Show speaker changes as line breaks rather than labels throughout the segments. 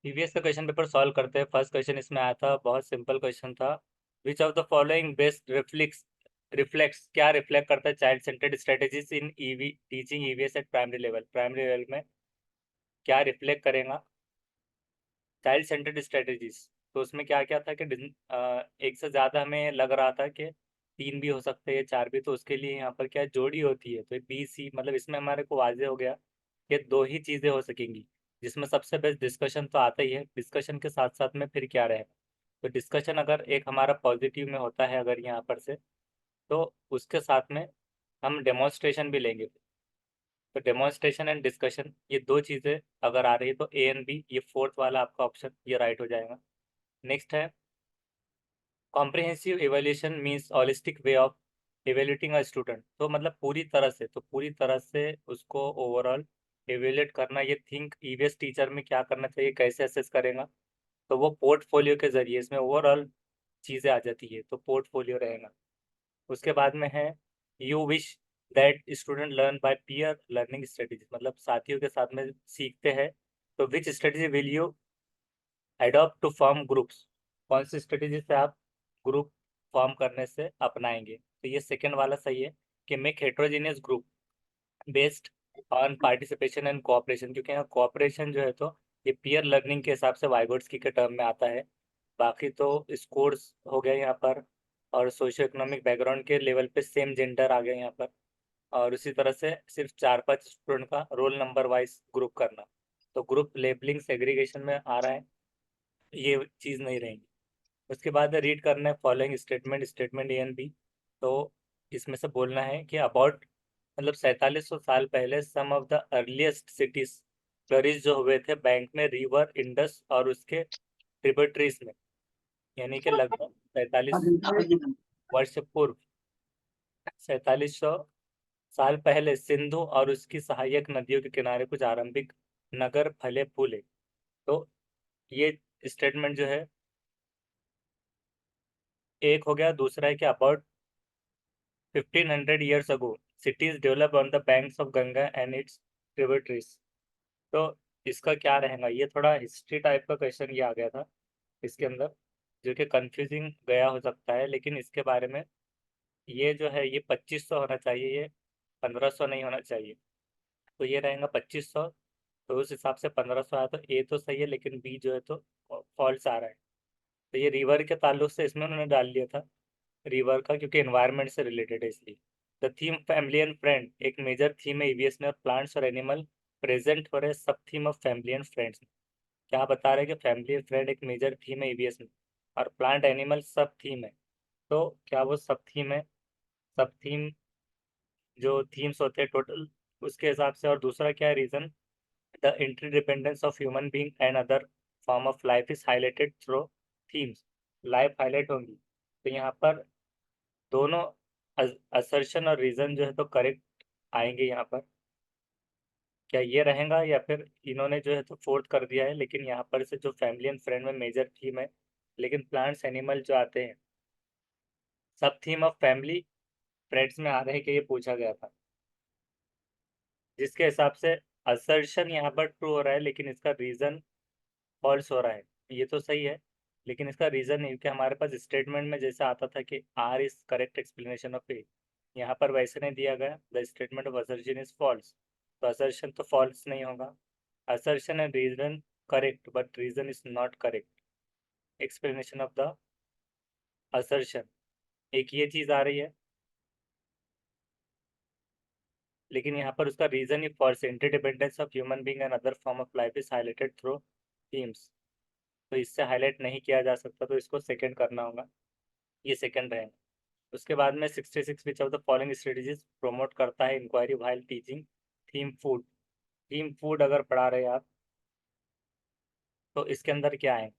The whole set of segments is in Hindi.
प्रीवियस का क्वेश्चन पेपर सॉल्व करते हैं। फर्स्ट क्वेश्चन इसमें आया था, बहुत सिंपल क्वेश्चन था। विच of the following best reflects, क्या रिफ्लेक्ट करता है चाइल्ड सेंटर्ड स्ट्रेटेजीज इन EV teaching EVS eight primary level. Primary level में क्या रिफ्लेक्ट करेगा चाइल्ड सेंटर्ड स्ट्रेटेजीज। तो उसमें क्या क्या था कि एक से ज़्यादा हमें लग रहा था कि तीन भी हो सकते हैं, चार भी। तो उसके लिए यहाँ पर क्या जोड़ी होती है, तो बी सी, मतलब इसमें हमारे को वाजे हो गया कि दो ही चीज़ें हो सकेंगी, जिसमें सबसे बेस्ट डिस्कशन तो आता ही है। डिस्कशन के साथ साथ में फिर क्या रहेगा, तो डिस्कशन अगर एक हमारा पॉजिटिव में होता है अगर यहाँ पर से, तो उसके साथ में हम डेमोन्स्ट्रेशन भी लेंगे। तो डेमोन्स्ट्रेशन एंड डिस्कशन, ये दो चीज़ें अगर आ रही है तो ए एंड बी, ये फोर्थ वाला आपका ऑप्शन ये राइट हो जाएगा। नेक्स्ट है comprehensive evaluation means holistic way of evaluating a student. तो मतलब पूरी तरह से, तो पूरी तरह से उसको ओवरऑल एवेल्यूट करना। ये थिंक ईवीएस टीचर में क्या करना चाहिए, कैसे असेस करेगा, तो वो पोर्टफोलियो के जरिए इसमें ओवरऑल चीज़ें आ जाती है, तो पोर्टफोलियो रहेगा। उसके बाद में है you wish that student learn by peer learning strategy, मतलब साथियों के साथ में सीखते हैं। तो which strategy will you adopt to form groups, कौन सी स्ट्रेटेजी से आप ग्रुप फॉर्म करने से अपनाएंगे। तो ये सेकेंड वाला सही है कि make heterogeneous group based on participation and cooperation, क्योंकि यहाँ कोऑपरेशन जो है तो ये पीयर लर्निंग के हिसाब से वाइगोट्स्की के टर्म में आता है। बाकी तो स्कोर्स हो गए यहाँ पर, और सोशियो इकोनॉमिक बैकग्राउंड के लेवल पे सेम जेंडर आ गया यहाँ पर। और उसी तरह से सिर्फ 4-5 स्टूडेंट का रोल नंबर वाइज ग्रुप करना, तो ग्रुप लेबलिंग सेग्रीगेशन में आ रहा है, ये चीज़ नहीं रहेंगी। उसके बाद रीड करना है following statement, statement A and B. तो इसमें से बोलना है कि अबाउट, मतलब 4700 साल पहले some of the earliest cities flourish जो हुए थे बैंक में, रिवर इंडस और उसके ट्रिब्यूटरीज में, यानी कि लगभग 47 वर्ष पूर्व, 4700 साल पहले सिंधु और उसकी सहायक नदियों के किनारे कुछ आरंभिक नगर फले फूले। तो ये स्टेटमेंट जो है एक हो गया। दूसरा है कि about 1500 years ago cities developed on the banks of Ganga and it's tributaries. तो इसका क्या रहेगा, ये थोड़ा हिस्ट्री टाइप का क्वेश्चन ये आ गया था इसके अंदर, जो कि कंफ्यूजिंग गया हो सकता है, लेकिन इसके बारे में ये जो है ये 2500 होना चाहिए, ये 1500 नहीं होना चाहिए। तो ये रहेगा 2500। तो उस हिसाब से 1500 आया, तो ए तो सही है, लेकिन बी जो है तो फॉल्स आ रहा है। तो ये रिवर के ताल्लुक से इसमें उन्होंने डाल लिया था रिवर का, क्योंकि एनवायरनमेंट से रिलेटेड है इसलिए। The theme family and friend, एक मेजर थीम है ईवीएस में, और प्लांट्स और एनिमल प्रेजेंट हो रहे सब theme of family and friends. क्या बता रहे हैं कि फैमिली एंड फ्रेंड एक मेजर थीम है ईवीएस में, और प्लांट एनिमल सब थीम है। तो क्या वो सब थीम है, सब थीम जो थीम्स होते हैं टोटल उसके हिसाब से। और दूसरा क्या है reason, the interdependence of human being and other form of life is highlighted through themes, life highlight होंगी। तो यहाँ पर दोनों असर्शन और रीजन जो है तो करेक्ट आएंगे यहाँ पर। क्या ये रहेगा, या फिर इन्होंने जो है तो फोर्थ कर दिया है, लेकिन यहाँ पर से जो फैमिली एंड फ्रेंड में मेजर थीम है, लेकिन प्लांट्स एनिमल जो आते हैं सब थीम ऑफ फैमिली फ्रेंड्स में आ रहे हैं, कि ये पूछा गया था, जिसके हिसाब से असर्शन यहाँ पर ट्रू हो रहा है, लेकिन इसका रीजन फॉल्स हो रहा है। ये तो सही है, लेकिन इसका रीजन नहीं, कि हमारे पास स्टेटमेंट में जैसा आता था कि R is correct explanation of A, यहाँ पर वैसे नहीं दिया गया। The statement of assertion is false, तो असर्शन तो फॉल्स नहीं होगा। Assertion and reason correct, but reason is not correct explanation of the assertion, एक ये चीज आ रही है, लेकिन यहाँ पर उसका रीजन ही falls, interdependence of human being and other form of life is highlighted through themes. तो इससे हाईलाइट नहीं किया जा सकता, तो इसको सेकंड करना होगा, ये सेकंड रहेगा। उसके बाद में 66 which of the following strategies promote करता है inquiry while teaching theme food. Theme food अगर पढ़ा रहे आप, तो इसके अंदर क्या है,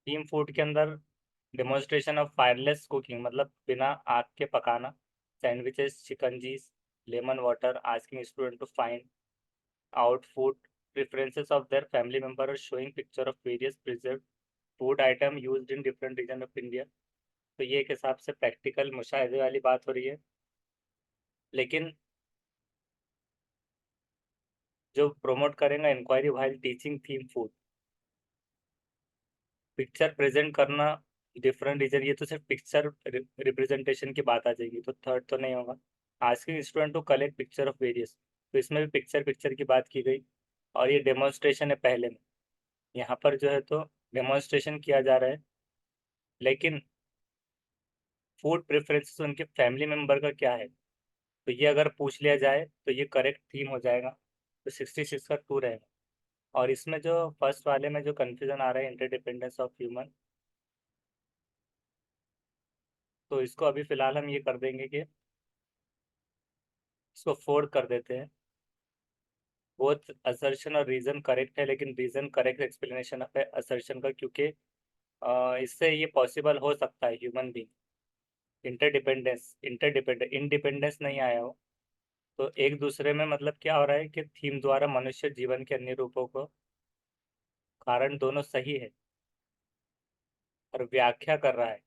थीम फूड के अंदर डेमोन्स्ट्रेशन ऑफ फायरलेस कुकिंग, मतलब बिना आग के पकाना, sandwiches, shikanjis, lemon water, asking student to find out food preferences of their family member और showing picture of various preserve food item used in different region of India. तो ये एक हिसाब से प्रैक्टिकल मुशाहिदे वाली बात हो रही है। लेकिन जो प्रमोट करेंगे inquiry while teaching theme food, picture present करना डिफरेंट रीजन, ये तो सिर्फ पिक्चर रिप्रेजेंटेशन की बात आ जाएगी, तो थर्ड तो नहीं होगा। Asking student to collect picture of various, तो इसमें भी पिक्चर पिक्चर की बात की गई। और ये डेमोन्स्ट्रेशन है पहले में, यहाँ पर जो है तो डेमोन्स्ट्रेशन किया जा रहा है। लेकिन फूड प्रेफरेंसेस उनके फैमिली मेम्बर का क्या है, तो ये अगर पूछ लिया जाए तो ये करेक्ट थीम हो जाएगा, तो 66 का 2 रहेगा। और इसमें जो फर्स्ट वाले में जो कंफ्यूजन आ रहा है इंटरडिपेंडेंस ऑफ ह्यूमन, तो इसको अभी फिलहाल हम ये कर देंगे कि इसको फोर्ड कर देते हैं। बोथ असर्शन और रीजन करेक्ट है, लेकिन रीजन करेक्ट एक्सप्लेनेशन है असर्शन का, क्योंकि इससे ये पॉसिबल हो सकता है ह्यूमन बींग इंटरडिपेंडेंस इंडिपेंडेंस नहीं आया हो। तो एक दूसरे में मतलब क्या हो रहा है कि थीम द्वारा मनुष्य जीवन के अन्य रूपों को कारण दोनों सही है और व्याख्या कर रहा है।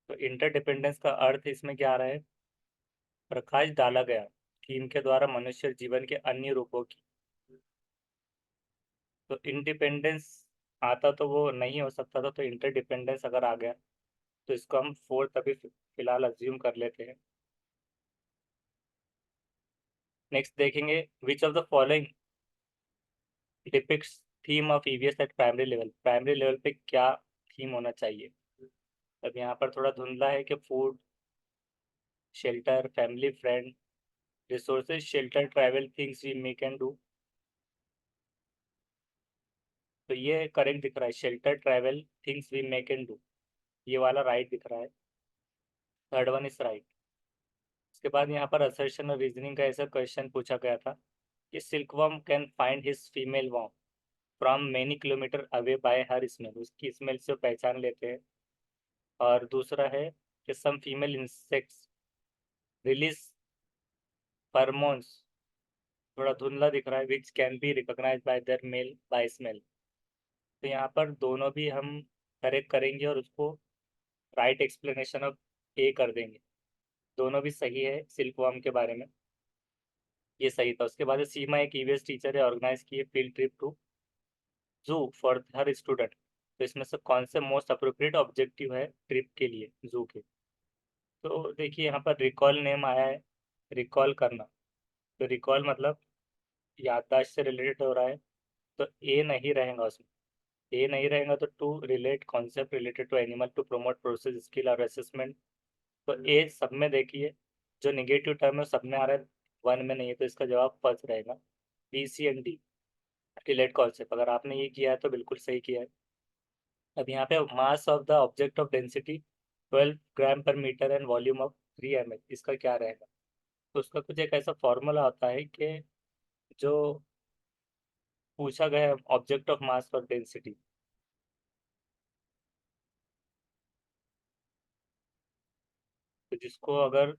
तो इंटरडिपेंडेंस का अर्थ इसमें क्या आ रहा है, प्रकाश डाला गया थीम के द्वारा मनुष्य जीवन के अन्य रूपों की। तो इंडिपेंडेंस आता तो वो नहीं हो सकता था, तो इंटरडिपेंडेंस अगर आ गया तो इसको हम फोर्थ अभी फिलहाल अज्यूम कर लेते हैं। नेक्स्ट देखेंगे, विच of the following depicts theme of EVS eight primary level, primary level पे क्या थीम होना चाहिए। अब यहाँ पर थोड़ा धुंधला है कि food, shelter, family friend, resources, shelter, travel, things we make and do. तो ये करेक्ट दिख रहा है, shelter, travel, things we make and do, ये वाला राइट दिख रहा है, थर्ड वन इज राइट। उसके बाद यहाँ पर असर्शन और रीजनिंग का ऐसा क्वेश्चन पूछा गया था कि silkworm can find his female worm from many kilometre away by her smell, उसकी स्मेल से वो पहचान लेते हैं। और दूसरा है कि some female insects release pheromones, थोड़ा धुंधला दिख रहा है, which can be recognise by their male by smell. तो यहाँ पर दोनों भी हम करेक्ट करेंगे और उसको राइट एक्सप्लेनेशन ऑफ ए कर देंगे। दोनों भी सही है सिल्कवर्म के बारे में, ये सही था। उसके बाद सीमा एक ईवीएस टीचर है, ऑर्गेनाइज की फील्ड ट्रिप टू जू फॉर हर स्टूडेंट, तो इसमें से कौन से मोस्ट अप्रोप्रिएट ऑब्जेक्टिव है ट्रिप के लिए जू के। तो देखिए यहाँ पर रिकॉल नेम आया है, रिकॉल करना, तो रिकॉल मतलब याददाश्त से रिलेटेड हो रहा है, तो ए नहीं रहेगा उसमें। ए नहीं रहेगा तो to relate concept related to animal to promote process skill और असेसमेंट, तो ए सब में देखिए जो निगेटिव टर्म है सब में आ रहा है, वन में नहीं है, तो इसका जवाब फर्स्ट रहेगा, B C and D relate concept. अगर आपने ये किया है तो बिल्कुल सही किया है। अब यहाँ पे mass of the object of density 12 gram per metre and volume of 3 ml, इसका क्या रहेगा। तो उसका कुछ एक ऐसा फॉर्मूला होता है कि जो पूछा गया है ऑब्जेक्ट ऑफ मास और डेंसिटी, तो जिसको अगर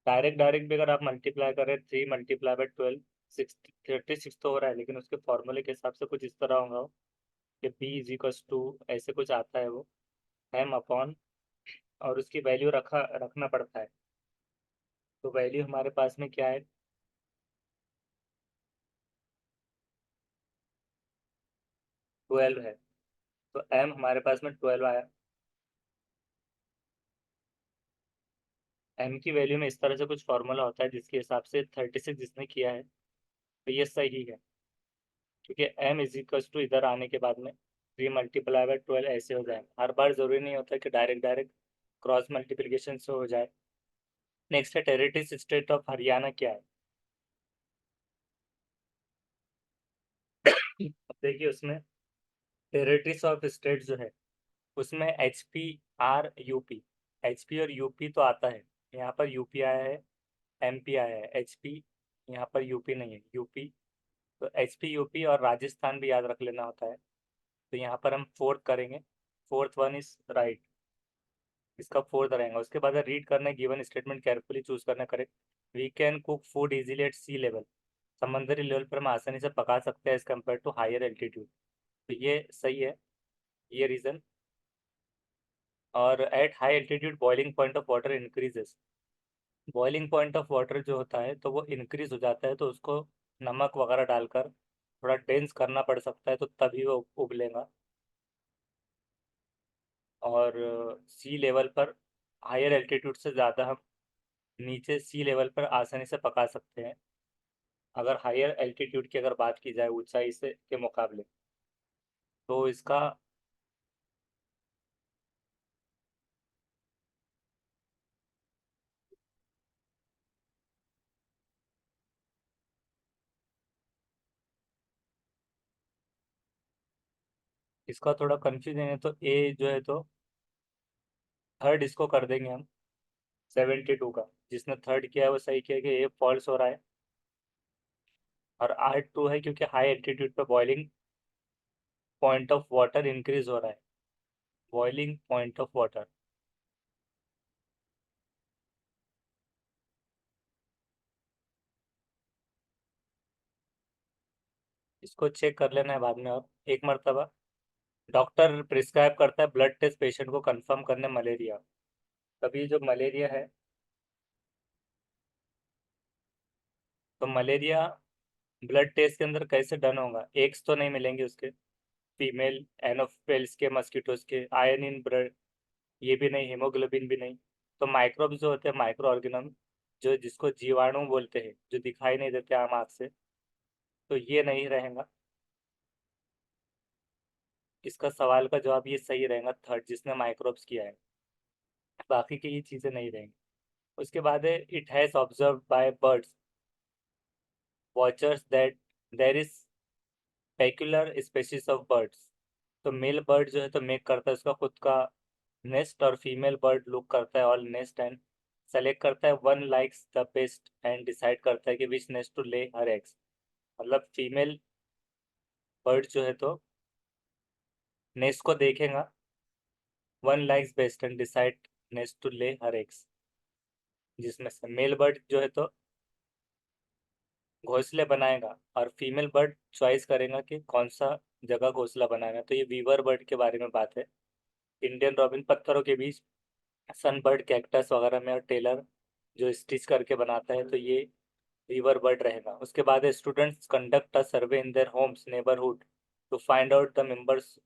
डायरेक्ट डायरेक्ट भी अगर आप मल्टीप्लाई करें 3 × 12 सिक्स 36 तो हो रहा है, लेकिन उसके फॉर्मूले के हिसाब से कुछ इस तरह होगा कि बी इज इक्वल्स टू ऐसे कुछ आता है वो एम अपॉन, और उसकी वैल्यू रखना पड़ता है। तो वैल्यू हमारे पास में क्या है, 12 है, तो एम हमारे पास में 12 आया। एम की वैल्यू में इस तरह से कुछ फॉर्मूला होता है जिसके हिसाब से 36 जिसने किया है तो ये सही है, क्योंकि एम इज इक्वल टू इधर आने के बाद में 3 × 12 ऐसे हो जाए, हर बार जरूरी नहीं होता कि डायरेक्ट डायरेक्ट क्रॉस मल्टीप्लिकेशन से हो जाए। नेक्स्ट है टेरिटरी स्टेट ऑफ हरियाणा क्या है। अब देखिए उसमें टेरिटरीज ऑफ स्टेट जो है उसमें H P R UP, H P और यूपी तो आता है, यहाँ पर यूपी आया है, एमपी आया है, एच पी यहाँ पर यूपी नहीं है, यूपी। तो एच पी यूपी और राजस्थान भी याद रख लेना होता है, तो यहाँ पर हम फोर्थ करेंगे, फोर्थ वन इज राइट, इसका फोर्थ रहेगा। उसके बाद रीड करना, गिवन स्टेटमेंट केयरफुली चूज करना correct. We can cook food easily at sea level, समुद्री लेवल पर हम आसानी से पका सकते हैं as compare to higher altitude, तो ये सही है, ये रीजन। और at high altitude boiling point of water increases. Boiling point of water जो होता है तो वो इंक्रीज हो जाता है, तो उसको नमक वगैरह डालकर थोड़ा डेंस करना पड़ सकता है, तो तभी वो उबलेगा। और सी लेवल पर, हायर एल्टीट्यूड से ज़्यादा हम नीचे सी लेवल पर आसानी से पका सकते हैं, अगर हायर एल्टीट्यूड की अगर बात की जाए ऊंचाई से के मुकाबले। तो इसका थोड़ा कंफ्यूजन है, तो ए जो है तो थर्ड इसको कर देंगे हम, 72 का। जिसने थर्ड किया है वो सही किया कि ए फॉल्स हो रहा है। और आर टू है क्योंकि हाई एल्टीट्यूड पे boiling point of water increase हो रहा है, बॉइलिंग पॉइंट ऑफ वाटर। इसको चेक कर लेना है बाद में और एक मरतबा। डॉक्टर प्रिस्क्राइब करता है ब्लड टेस्ट पेशेंट को कंफर्म करने मलेरिया। तभी जो मलेरिया है, तो मलेरिया ब्लड टेस्ट के अंदर कैसे डन होगा? एग्स तो नहीं मिलेंगे उसके, फीमेल एनोफेल्स के, मस्कीटोज के, आयरन इन ब्लड ये भी नहीं, हीमोग्लोबिन भी नहीं। तो माइक्रोब जो होते हैं, माइक्रो ऑर्गेनम, जो जिसको जीवाणु बोलते हैं, जो दिखाई नहीं देते आम आँख से, तो ये नहीं रहेगा। इसका सवाल का जवाब ये सही रहेगा, थर्ड, जिसने माइक्रोब्स किया है। बाकी की ये चीज़ें नहीं रहेंगी। उसके बाद है it has observe by birds watchers that there is peculiar species of birds. तो मेल बर्ड जो है तो मेक करता है उसका खुद का नेस्ट, और फीमेल बर्ड लुक करता है ऑल नेस्ट एंड सेलेक्ट करता है one likes the best and decide करता है कि which nest to lay her eggs. मतलब फीमेल बर्ड जो है तो नेस्ट को देखेगा, one likes best and decide nest to lay her eggs, जिसमें से मेल बर्ड जो है तो घोंसले बनाएगा, और फीमेल बर्ड चॉइस करेगा कि कौन सा जगह घोंसला बनाएगा। तो ये वीवर बर्ड के बारे में बात है। इंडियन रॉबिन पत्थरों के बीच, सनबर्ड कैक्टस वगैरह में, और टेलर जो स्टिच करके बनाता है, तो ये वीवर बर्ड रहेगा। उसके बाद students conduct a survey in their homes neighbourhood to find out the members,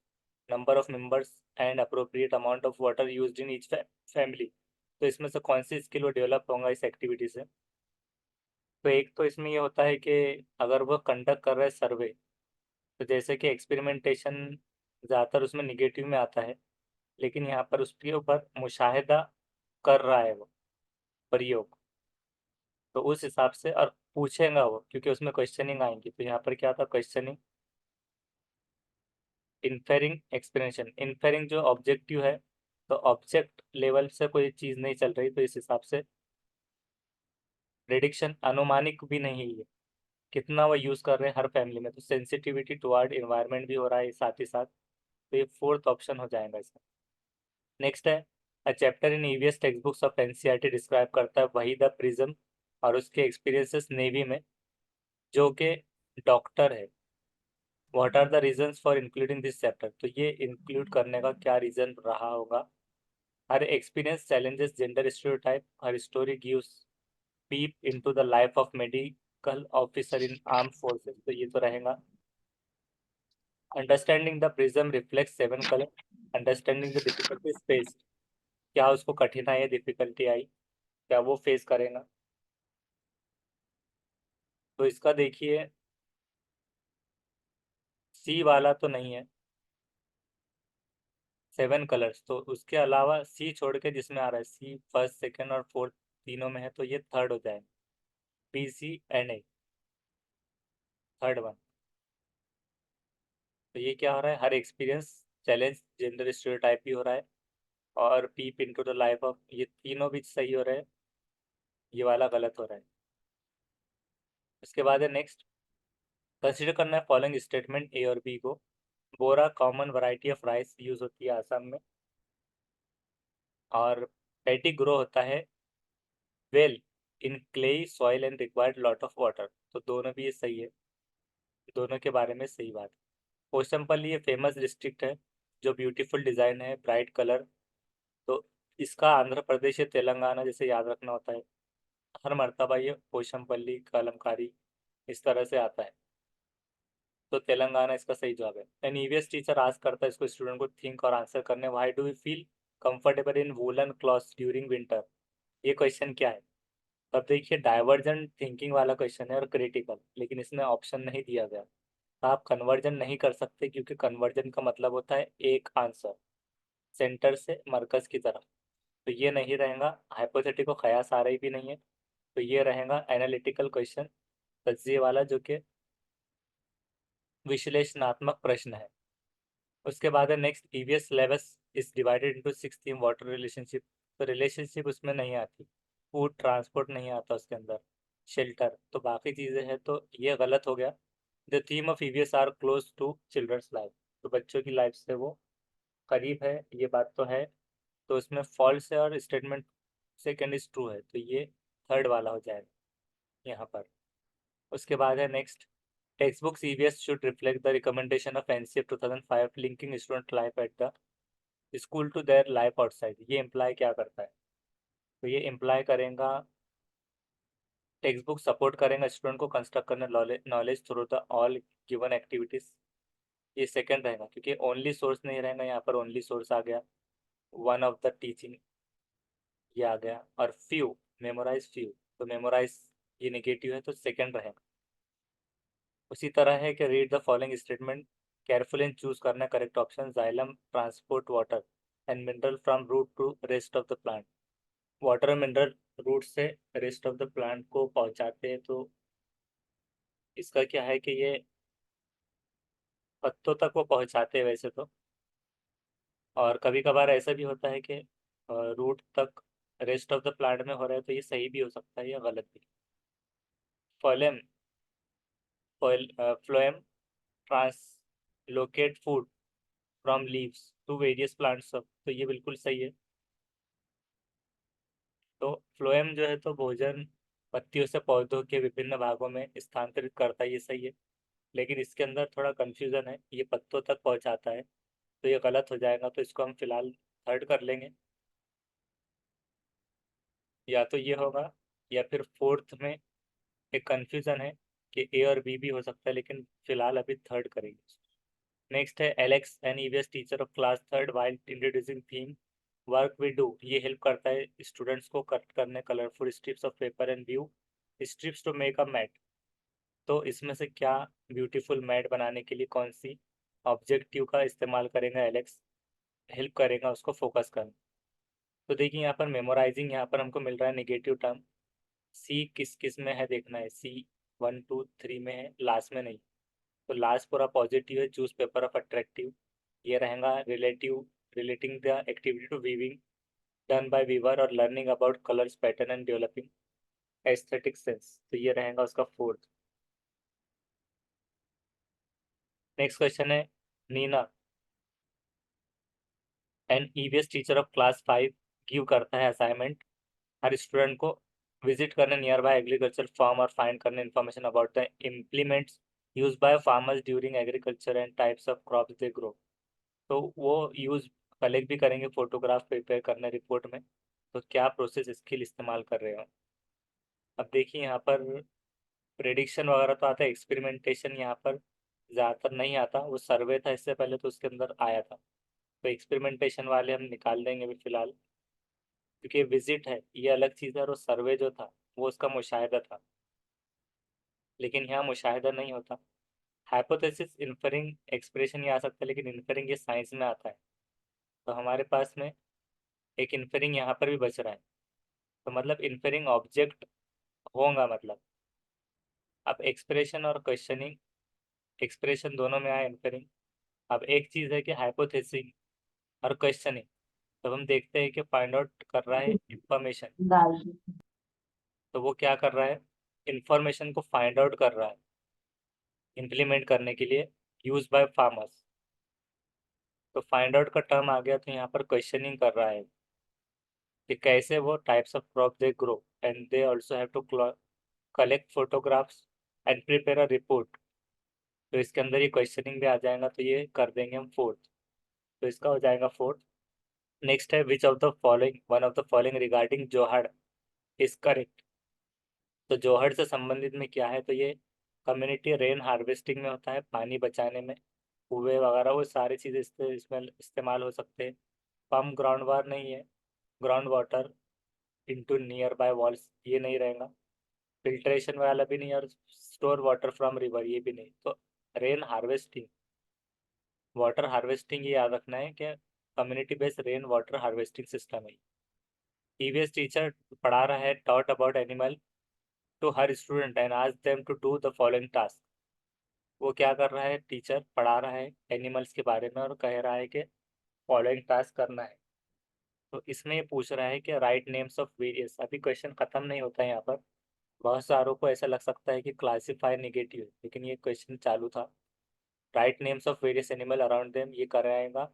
number of members and appropriate amount of water used in each family. तो इसमें से कौन सी स्किल वो डेवलप होगा इस एक्टिविटी से? तो एक तो इसमें ये होता है कि अगर वो कंडक्ट कर रहे हैं सर्वे, तो जैसे कि एक्सपेरिमेंटेशन ज़्यादातर उसमें निगेटिव में आता है, लेकिन यहाँ पर उसके ऊपर मुशाहिदा कर रहा है वो प्रयोग, तो उस हिसाब से और पूछेगा वो, क्योंकि उसमें क्वेश्चनिंग आएंगी। तो यहाँ पर क्या था, क्वेश्चनिंग, इन्फेरिंग, एक्सप्लेनेशन। इन्फेरिंग जो ऑब्जेक्टिव है, तो ऑब्जेक्ट लेवल से कोई चीज़ नहीं चल रही, तो इस हिसाब से प्रिडिक्शन अनुमानिक भी नहीं है, कितना वो यूज़ कर रहे हैं हर फैमिली में। तो सेंसिटिविटी टुवर्ड इन्वायरमेंट भी हो रहा है साथ ही साथ। तो ये फोर्थ ऑप्शन हो जाएगा इसका। नेक्स्ट है a chapter in EVS text books of NCERT describe करता है वही द प्रिज्म और उसके एक्सपीरियंसेस नेवी में, जो कि डॉक्टर है। What are the reasons for including this chapter? तो ये इंक्लूड करने का क्या रीजन रहा होगा? Her experience challenges gender stereotype, her story gives peep into the life of medical officer in arm forces, तो ये तो रहेगा। Understanding the prism reflect seven colour, understanding the difficulties faced, क्या उसको कठिनाई या डिफिकल्टी आई, क्या वो फेस करेगा? तो इसका देखिए, सी वाला तो नहीं है, सेवन कलर्स, तो उसके अलावा सी छोड़ के जिसमें आ रहा है, सी फर्स्ट सेकंड और फोर्थ तीनों में है, तो ये थर्ड हो जाए, PCNA, थर्ड वन। तो ये क्या हो रहा है, हर एक्सपीरियंस चैलेंज जेंडर स्टीरियोटाइप भी हो रहा है, और पीप इनटू द लाइफ ऑफ, ये तीनों भी सही हो रहे हैं, ये वाला गलत हो रहा है। इसके बाद है नेक्स्ट, कंसिडर करना है फॉलोइंग स्टेटमेंट ए और बी को। Bora common variety of rice use होती है आसाम में, और पैटी ग्रो होता है well in clayey soil and required lot of water. तो दोनों भी ये सही है, दोनों के बारे में सही बात है। पोशमपल्ली ये फेमस डिस्ट्रिक्ट है जो ब्यूटीफुल डिज़ाइन है, ब्राइट कलर। तो इसका आंध्र प्रदेश या तेलंगाना जैसे याद रखना होता है। हर मर्तबा ये पोशमपल्ली कलमकारी इस तरह से आता है, तो तेलंगाना इसका सही जवाब है। एन ईवीएस टीचर आज करता है इसको स्टूडेंट को थिंक और आंसर करने, why do we feel comfortable in woollen clothes during winter. ये क्वेश्चन क्या है? तब देखिए डाइवर्जेंट थिंकिंग वाला क्वेश्चन है और क्रिटिकल, लेकिन इसमें ऑप्शन नहीं दिया गया। तो आप कन्वर्जन नहीं कर सकते क्योंकि कन्वर्जन का मतलब होता है एक आंसर सेंटर से मरकज की तरफ। तो ये नहीं रहेगा, हाइपोथेटिकल कयास आ रही भी नहीं है। तो ये रहेगा एनालिटिकल क्वेश्चन, तज्जिए वाला, जो कि विश्लेषणात्मक प्रश्न है। उसके बाद है next, EVS syllabus is divided into 6 theme, water relationship. तो रिलेशनशिप उसमें नहीं आती, फूड ट्रांसपोर्ट नहीं आता उसके अंदर, शेल्टर, तो बाकी चीज़ें हैं, तो ये गलत हो गया। The theme of EVS are close to children's life, तो बच्चों की लाइफ से वो करीब है, ये बात तो है। तो इसमें फॉल्स है और स्टेटमेंट सेकेंड इज ट्रू है, तो ये थर्ड वाला हो जाएगा यहाँ पर। उसके बाद है next, text book EVS should reflect the recommendation of NCF 2005 linking student life at the school to their life outside. ये इम्प्लाई क्या करता है? तो ये इम्प्लाई करेगा, टेक्स्ट बुक सपोर्ट करेगा स्टूडेंट को कंस्ट्रक्ट करने knowledge through the all given activities. ये सेकंड रहेगा क्योंकि ओनली सोर्स नहीं रहेगा, यहाँ पर ओनली सोर्स आ गया, वन ऑफ द टीचिंग ये आ गया, और फ्यू, मेमोराइज फ्यू, तो मेमोराइज ये नेगेटिव है तो सेकंड रहेगा। उसी तरह है कि read the following statement carefully and choose करना correct option, xylem transport water and mineral from root to rest of the plant. Water और मिनरल रूट से रेस्ट ऑफ द प्लांट को पहुंचाते हैं, तो इसका क्या है कि ये पत्तों तक वो पहुंचाते हैं वैसे तो, और कभी कभार ऐसा भी होता है कि रूट तक रेस्ट ऑफ द प्लांट में हो रहा है, तो ये सही भी हो सकता है या गलत भी। Phloem phloem translocate food from leaves to various plants, सब तो ये बिल्कुल सही है। तो फ्लोएम जो है तो भोजन पत्तियों से पौधों के विभिन्न भागों में स्थानांतरित करता है, ये सही है। लेकिन इसके अंदर थोड़ा कंफ्यूजन है, ये पत्तों तक पहुंचाता है, तो ये गलत हो जाएगा, तो इसको हम फिलहाल थर्ड कर लेंगे। या तो ये होगा, या फिर फोर्थ में एक कंफ्यूजन है कि ए और बी भी हो सकता है, लेकिन फिलहाल अभी थर्ड करेंगे। नेक्स्ट है Alex an EVS teacher of class third while introducing theme work we do. ये हेल्प करता है स्टूडेंट्स को कट करने colourful strips of paper and weave strips to make a mat. तो इसमें से क्या ब्यूटीफुल मैट बनाने के लिए कौन सी ऑब्जेक्टिव का इस्तेमाल करेगा एलेक्स, हेल्प करेगा उसको फोकस करना। तो देखिए यहाँ पर मेमोराइजिंग, यहाँ पर हमको मिल रहा है नेगेटिव टर्म। सी किस किस में है देखना है, सी 1 2 3 में है, लास्ट में नहीं। तो लास्ट पूरा पॉजिटिव है, चूज पेपर ऑफ अट्रैक्टिव। ये रहेगा relative, relating the activity to weaving done by weaver और learning about colours pattern and developing aesthetic sense, तो ये रहेगा उसका फोर्थ। नेक्स्ट क्वेश्चन है, Neena an EVS teacher of class 5 give करता है असाइनमेंट हर स्टूडेंट को विजिट करने नियर बाय एग्रीकल्चर फार्म और फाइंड करने information about the implements use by farmers during agriculture and types of crops they grow. तो वो यूज कलेक्ट भी करेंगे फोटोग्राफ प्रिपेयर करने रिपोर्ट में, तो क्या प्रोसेस स्किल इस्तेमाल कर रहे हो। अब देखिए यहाँ पर प्रेडिक्शन वगैरह तो आता है, एक्सपेरिमेंटेशन यहाँ पर ज़्यादातर नहीं आता, वो सर्वे था इससे पहले तो उसके अंदर आया था। तो एक्सपेरिमेंटेशन वाले हम निकाल देंगे अभी फिलहाल, क्योंकि विजिट है ये अलग चीज़ है, और वो सर्वे जो था वो उसका मुशाहिदा था, लेकिन यहाँ मुशाहिदा नहीं होता। हाइपोथेसिस इन्फरिंग एक्सप्रेशन ये आ सकता है, लेकिन इन्फरिंग ये साइंस में आता है, तो हमारे पास में एक इन्फरिंग यहाँ पर भी बच रहा है। तो मतलब इन्फरिंग ऑब्जेक्ट होगा मतलब। अब एक्सप्रेशन और क्वेश्चनिंग, एक्सप्रेशन दोनों में आया इन्फरिंग। अब एक चीज़ है कि हाइपोथेसिस और क्वेश्चनिंग, तब हम देखते हैं कि फाइंड आउट कर रहा है इंफॉर्मेशन,
दाल।
तो वो क्या कर रहा है, इंफॉर्मेशन को फाइंड आउट कर रहा है इम्प्लीमेंट करने के लिए यूज बाय फार्मर्स। तो फाइंड आउट का टर्म आ गया, तो यहाँ पर क्वेश्चनिंग कर रहा है कि कैसे वो types of crop they grow and they also have to collect photographs and prepare a report तो इसके अंदर ये क्वेश्चनिंग भी आ जाएगा, तो ये कर देंगे हम फोर्थ। तो इसका हो जाएगा फोर्थ। नेक्स्ट है which of the following one of the following regarding जोहड़ इज करेक्ट। तो जोहड़ से संबंधित में क्या है, तो ये कम्युनिटी रेन हार्वेस्टिंग में होता है, पानी बचाने में, कुएं वगैरह वो सारी चीज़ें इसमें इस्तेमाल हो सकते हैं। पम्प ग्राउंड वार नहीं है। Ground water into near by walls ये नहीं रहेगा। फिल्ट्रेशन वाला भी नहीं, और स्टोर वाटर फ्रॉम रिवर ये भी नहीं। तो रेन हार्वेस्टिंग, वाटर हार्वेस्टिंग ये याद रखना है कि community based rain water harvesting system है। ईवीएस टीचर पढ़ा रहा है taught about animal to her student and ask them to do the following task. वो क्या कर रहा है, टीचर पढ़ा रहा है एनिमल्स के बारे में और कह रहा है कि फॉलोइंग टास्क करना है। तो इसमें ये पूछ रहा है कि राइट नेम्स ऑफ वेरियस। अभी क्वेश्चन खत्म नहीं होता है यहाँ पर। बहुत सारों को ऐसा लग सकता है कि क्लासीफाई नेगेटिव है, लेकिन ये क्वेश्चन चालू था। Right names of various animal around them ये कराएगा।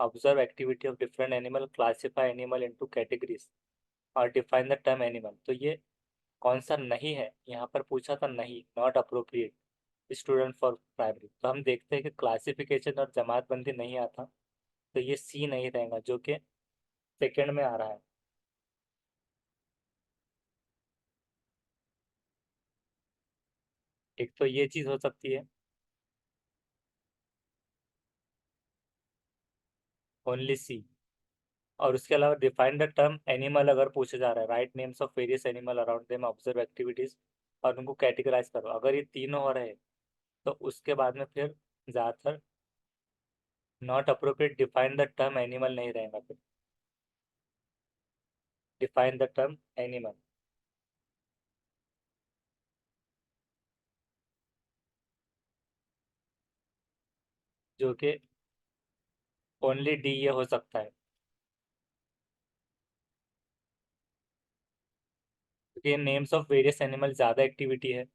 Observe activity of different animal, classify animal into categories और डिफाइन द टर्म एनिमल। तो ये कौन सा नहीं है, यहाँ पर पूछा था नहीं, not appropriate student for primary. तो हम देखते हैं कि क्लासिफिकेशन और जमात बंदी नहीं आता, तो ये सी नहीं रहेगा जो कि सेकंड में आ रहा है। एक तो ये चीज़ हो सकती है, ओनली सी। और उसके अलावा डिफाइन द टर्म एनिमल अगर पूछा जा रहा है, right names of various animal around them, observe activities और उनको कैटेगराइज करो। अगर ये तीनों हो रहे तो उसके बाद में फिर ज़्यादातर not appropriate define the term animal नहीं रहेगा। फिर डिफाइन द टर्म एनिमल, जो कि ओनली डी ये हो सकता है, क्योंकि नेम्स ऑफ वेरियस एनिमल ज़्यादा एक्टिविटी है।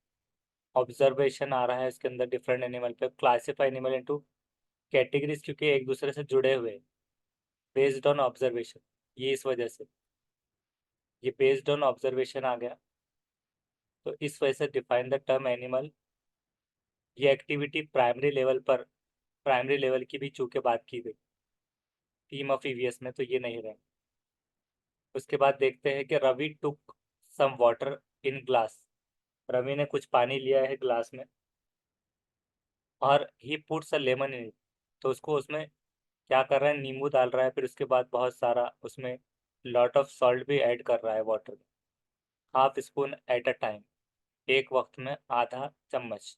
ऑब्जर्वेशन आ रहा है इसके अंदर डिफरेंट एनिमल पे, क्लासीफाई एनिमल इनटू कैटेगरीज क्योंकि एक दूसरे से जुड़े हुए, बेस्ड ऑन ऑब्जर्वेशन, ये इस वजह से ये बेस्ड ऑन ऑब्जर्वेशन आ गया। तो इस वजह से डिफाइन द टर्म एनिमल, ये एक्टिविटी प्राइमरी लेवल पर, प्राइमरी लेवल की भी चूंकि बात की गई थीम ऑफ ईवीएस में, तो ये नहीं रहे। उसके बाद देखते हैं कि Ravi took some water in glass. Ravi ने कुछ पानी लिया है ग्लास में और he puts a lemon in it. तो उसको उसमें क्या कर रहा है, नींबू डाल रहा है, फिर उसके बाद बहुत सारा उसमें लॉट ऑफ सॉल्ट भी ऐड कर रहा है वाटर में, half spoon at a time, एक वक्त में आधा चम्मच।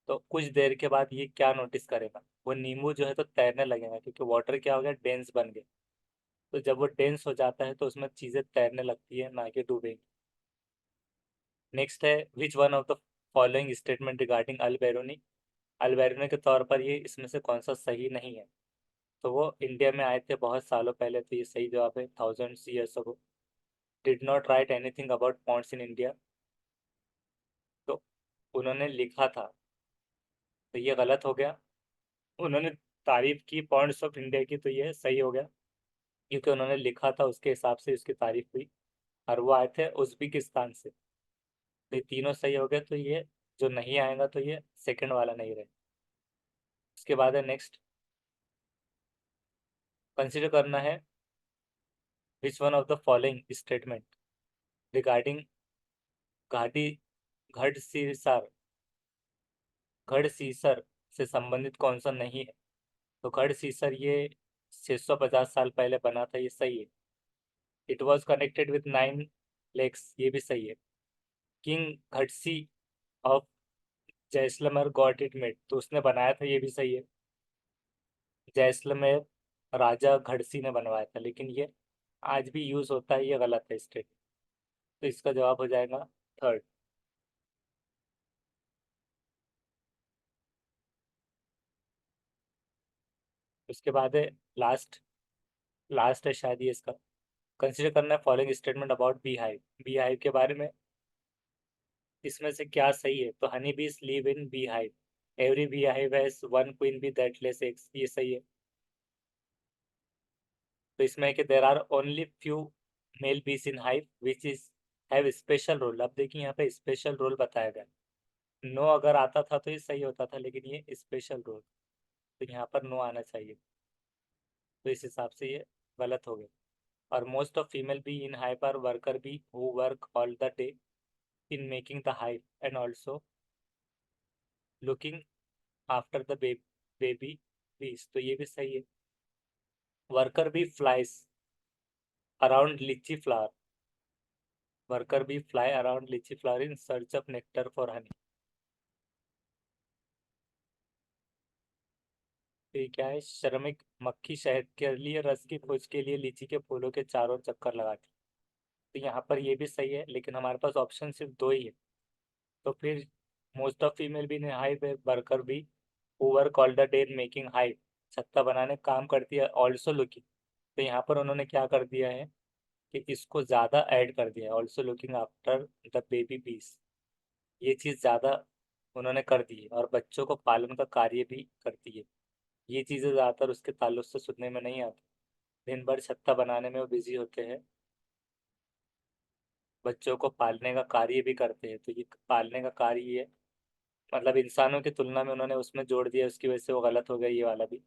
तो कुछ देर के बाद ये क्या नोटिस करेगा, वो नींबू जो है तो तैरने लगेगा, क्योंकि वाटर क्या हो गया, डेंस बन गया। तो जब वो डेंस हो जाता है तो उसमें चीज़ें तैरने लगती है, ना कि डूबेंगी। नेक्स्ट है which one of the following statement regarding Al Biruni. Al Biruni के तौर पर ये इसमें से कौन सा सही नहीं है। तो वो इंडिया में आए थे बहुत सालों पहले, तो ये सही जवाब है, thousands years ago. Did not write anything about ponds in India. तो उन्होंने लिखा था, तो ये गलत हो गया। उन्होंने तारीफ की पॉन्ड्स ऑफ इंडिया की, तो ये सही हो गया, क्योंकि उन्होंने लिखा था उसके हिसाब से उसकी तारीफ हुई। और वो आए थे उज्बेकिस्तान से। तो ये तीनों सही हो गए, तो ये जो नहीं आएगा तो ये सेकंड वाला नहीं रहे। उसके बाद है नेक्स्ट, कंसिडर करना है which one of the following statement regarding घाटी घड़सीसर, घड़सीसर से संबंधित कौन सा नहीं है। तो घड़सीसर ये 650 साल पहले बना था, ये सही है। It was connected with 9 lakes, ये भी सही है। King Ghatsi of Jaisalmer got it made, तो उसने बनाया था, ये भी सही है। जैसलमेर राजा घड़सी ने बनवाया था, लेकिन ये आज भी यूज होता है, ये गलत है स्टेट। तो इसका जवाब हो जाएगा थर्ड। उसके बाद है लास्ट, लास्ट है शायद ये इसका। कंसिडर करना है following statement about bee hive. Bee hive के बारे में इसमें से क्या सही है। तो honey bees live in bee hive, every bee hive has one queen bee that lays eggs, ये सही है। तो इसमें है कि there are only few male bees in hive which is have special role. अब देखिए यहाँ पे स्पेशल रोल बताया गया, नो अगर आता था तो ये सही होता था, लेकिन ये स्पेशल रोल, तो यहाँ पर नो आना चाहिए। तो इस हिसाब से ये गलत हो गया। और most of female bee in hive are worker bee who work all the day in making the hive and also looking after the baby bees, तो ये भी सही है। Worker bee flies around lychee flower, worker bee fly around lychee flower in search of nectar for honey. तो ये क्या है, श्रमिक मक्खी शहद के लिए रस की खोज के लिए लीची के फूलों के चारों ओर चक्कर लगाती। तो यहाँ पर ये भी सही है, लेकिन हमारे पास ऑप्शन सिर्फ दो ही है। तो फिर मोस्ट ऑफ फीमेल भी ने हाइव है, वर्कर भी who work all the day making hive, छत्ता बनाने का काम करती है, ऑल्सो लुकिंग। तो यहाँ पर उन्होंने क्या कर दिया है कि इसको ज़्यादा ऐड कर दिया है, also looking after the baby piece. ये चीज़ ज़्यादा उन्होंने कर दी है, और बच्चों को पालन का कार्य भी करती है। ये चीज़ें ज़्यादातर उसके ताल्लुक से सुनने में नहीं आती। दिन भर छत्ता बनाने में वो बिजी होते हैं, बच्चों को पालने का कार्य भी करते हैं, तो ये पालने का कार्य ही है। मतलब इंसानों की तुलना में उन्होंने उसमें जोड़ दिया, उसकी वजह से वो गलत हो गया ये वाला भी।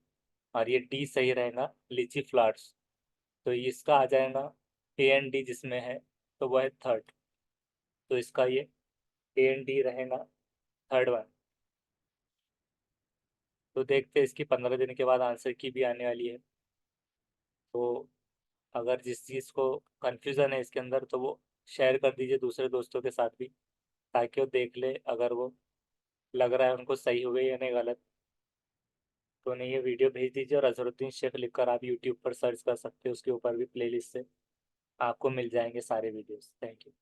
और ये डी सही रहेगा, लीची फ्लावर्स। तो इसका आ जाएगा ए एंड डी जिसमें है, तो वो है थर्ड। तो इसका ये ए एंड डी रहेगा, थर्ड वन। तो देखते हैं, इसकी 15 दिन के बाद आंसर की भी आने वाली है। तो अगर जिस चीज़ को कंफ्यूजन है इसके अंदर, तो वो शेयर कर दीजिए दूसरे दोस्तों के साथ भी, ताकि वो देख ले, अगर वो लग रहा है उनको सही हो गई या नहीं गलत, तो उन्हें ये वीडियो भेज दीजिए। और अजहरुद्दीन शेख लिखकर आप यूट्यूब पर सर्च कर सकते हो, उसके ऊपर भी प्लेलिस्ट से आपको मिल जाएंगे सारे वीडियोस। Thank you.